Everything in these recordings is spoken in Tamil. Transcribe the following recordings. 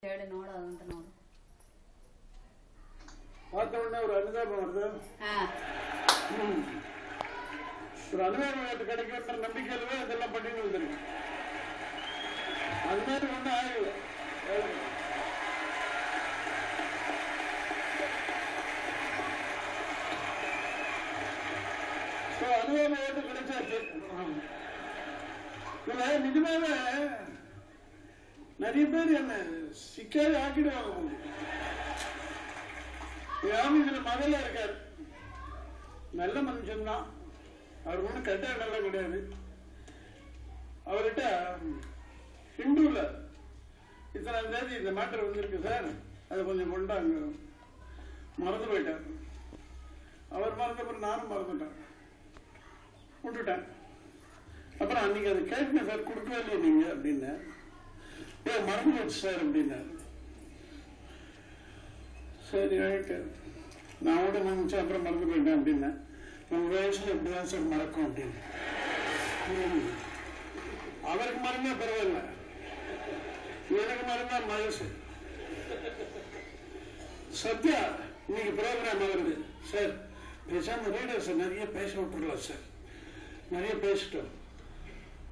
ಹೇಳಿ ನೋಡು ಅದಂತ ನೋಡು. பார்த்தோடனே ஒரு அனுதாபம் வருது. ஒரு அனுதாபம் கிடைக்கின்ற நம்பிக்கையில இதெல்லாம் பண்ணிட்டு வந்துருக்கு. அது மாதிரி ஒன்றும் ஆகல. அனுதாபம் கிடைச்சாச்சு. இதுல நிஜமாவே நிறைய பேர் என்ன சிக்காரி ஆக்கிடுவாங்க. இதுல மகள இருக்காரு, நல்ல மனுஷன் தான், அவர் ஒன்றும் கெட்ட நல்லா கிடையாது. அவர்கிட்ட ஹிந்துல இத்தனாம் தேதி இந்த மேட்டர் வந்திருக்கு சார், அதை கொஞ்சம் கொண்டாங்க. மறந்து போயிட்டார். அவர் மறந்தப்பறம் நானும் மறந்துட்டேன், விட்டுட்டேன். அப்புறம் அன்னைக்கு அதை கேட்கணும் சார், கொடுக்கவே இல்லையே நீங்க அப்படின்னு. மறந்து போச்சு சார் அப்படின்னாரு. சரி ரைட்டு, நான் கூட நினைச்சேன், அப்புறம் மறந்து போயிட்டேன் அப்படின்னா. நம்ம வயசுல எப்படிதான் சார் மறக்கும் அப்படின்னு. அவருக்கு மறந்தா பரவாயில்ல, எனக்கு மறந்தா மனசு. சத்யா இன்னைக்கு ப்ரோக்ராம் வருது சார், பேசாம ரீடர்ஸ் நிறைய பேச விட்டுடலாம் சார், நிறைய பேசிட்டோம்,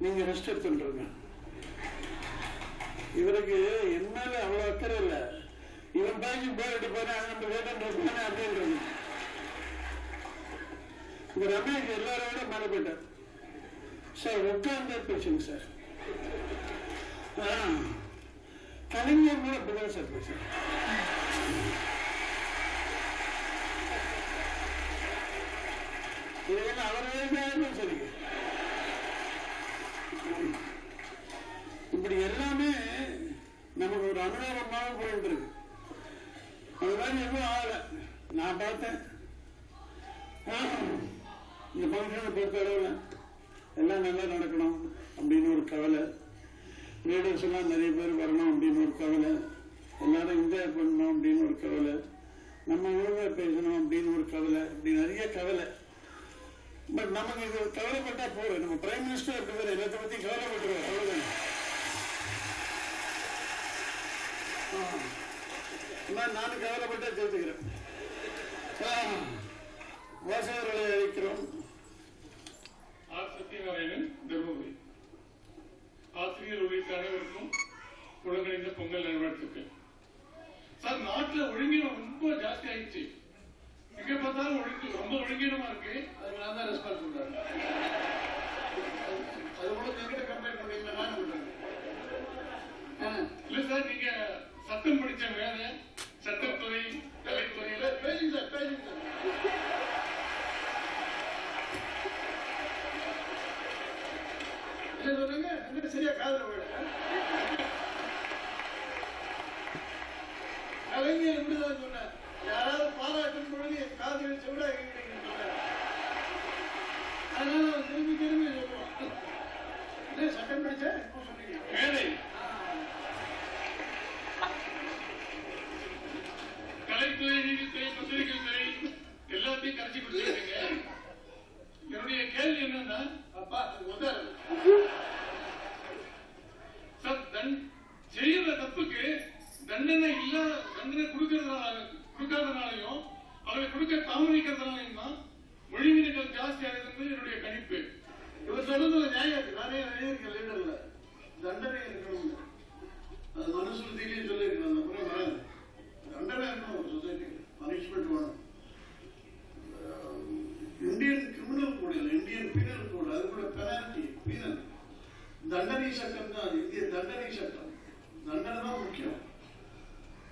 நீங்க ரெஸ்ட் எடுத்துருங்க. இவருக்கு என் மேல அவ்வளவு அக்கறை இல்லை. இவன் பேசி போர் அடிப்பானே, அது நம்ம கேட்டானே அப்படின்றது. இந்த ரமேஷ் எல்லாரோட மேல போயிட்டார் சார், உட்கார்ந்தே பேசுங்க சார். கலைஞர் கூட அப்படிதான் சார் பேசுறேன். இதெல்லாம் அவரே சரி. இப்படி எல்லாமே நமக்கு ஒரு அனுபவமாக போயிட்டு இருக்கு. அது மாதிரி எதுவும் ஆகல. நான் பார்த்தேன் இந்த ஃபங்க்ஷனை பொறுத்த அளவில் எல்லாம் நல்லா நடக்கணும் அப்படின்னு ஒரு கவலை, லீடர்ஸ் எல்லாம் நிறைய பேர் வரணும் அப்படின்னு ஒரு கவலை, எல்லாரும் என்ஜாய் பண்ணணும் அப்படின்னு ஒரு கவலை, நம்ம ஒழுங்காக பேசணும் அப்படின்னு ஒரு கவலை, இப்படி நிறைய கவலை. பட் நமக்கு இது கவலைப்பட்டா போறோம். நம்ம பிரைம் மினிஸ்டர் இருக்கிற எல்லாத்த பத்தி கவலைப்பட்டுருவோம், அவ்வளவுதான். நானும் கவலைப்பட்டா தெரிஞ்சுக்கிறேன். வாசகர்களை அழைக்கிறோம். சத்யநாராயணன், தர்மபுரி. ஆசிரியர் உள்ளிட்ட அனைவருக்கும் ஒழுங்கிணைந்த பொங்கல் நல்வாழ்த்துக்கள். சார், நாட்டில் ஒழுங்கினம் ரொம்ப ஜாஸ்தி ஆயிடுச்சு. எங்க பார்த்தாலும் ரொம்ப ஒழுங்கினமா இருக்கு. அதுக்கு நான் தான் ரெஸ்பான்ஸ் பண்றேன். அது கூட எங்கிட்ட கம்பேர் பண்ணீங்கன்னா நான் பண்றேன். இல்ல சார், நீங்க சட்டம் படிச்ச வேற சட்டத்துறை, கலைத்துறையில பேசுங்க சார், பேசுங்க சார். என்ன சொன்னீங்க? என்ன சரியா காதல விட கலைஞர் இப்படிதான் சொன்னார். யாராவது பாராட்டும் பொழுது என் காதலிச்ச விட சொன்னார். அதனால திரும்பி திரும்பி சொல்லுவான். என்ன சட்டம் படிச்ச சொன்னீங்க வேலை, கலைத்துறை, நீதித்துறை, பத்திரிகை துறை எல்லாத்தையும் கரைச்சி கொடுத்துருக்கீங்க. என்னுடைய கேள்வி என்னன்னா, செய்யற தப்புக்கு தண்டனை கொடுக்காதனாலையும் அவரை கொடுக்க தாமதிக்கிறதுனாலையும் தான் மொழிவினைகள் ஜாஸ்தி ஆகுது என்னுடைய கணிப்பு. இவர் சொல்றதுல நியாயம் இருக்கு. நிறைய எழுதியிருக்க லீடர்ல தண்டனை இருக்கணும், அது மனுஸ்மிருதியிலேயே சொல்லியிருக்கணும். அந்த முறை வராது, தண்டனை இருக்கணும். சொசைட்டிக்கு பனிஷ்மெண்ட் வேணும். இந்தியன் கிரிமினல் கோட் இல்லை, இந்தியன் பீனல் கோட், அது கூட பெனால்டி பீனல் தண்டனை சட்டம் தான். இந்திய தண்டனை சட்டம், தண்டனை தான் முக்கியம்.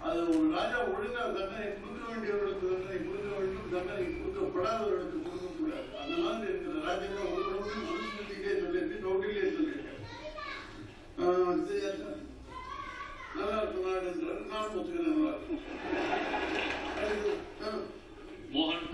அது ஒரு ராஜா ஒழுங்கா தண்டனை கொடுக்க வேண்டியவர்களுக்கு தண்டனை கொடுக்க வேண்டும், தண்டனை கொடுக்கப்படாதவர்களுக்கு கொடுக்கக்கூடாது. அந்த மாதிரி இருக்கிற ராஜ்யங்கள் ஒரு மனுஸ்மிருதியிலே சொல்லியிருக்கு, கௌடிலே சொல்லியிருக்காரு. நல்லா இருக்கும் நாடு என்றார். நான் ஒத்துக்கிறேன், நல்லா இருக்கும். மோகன்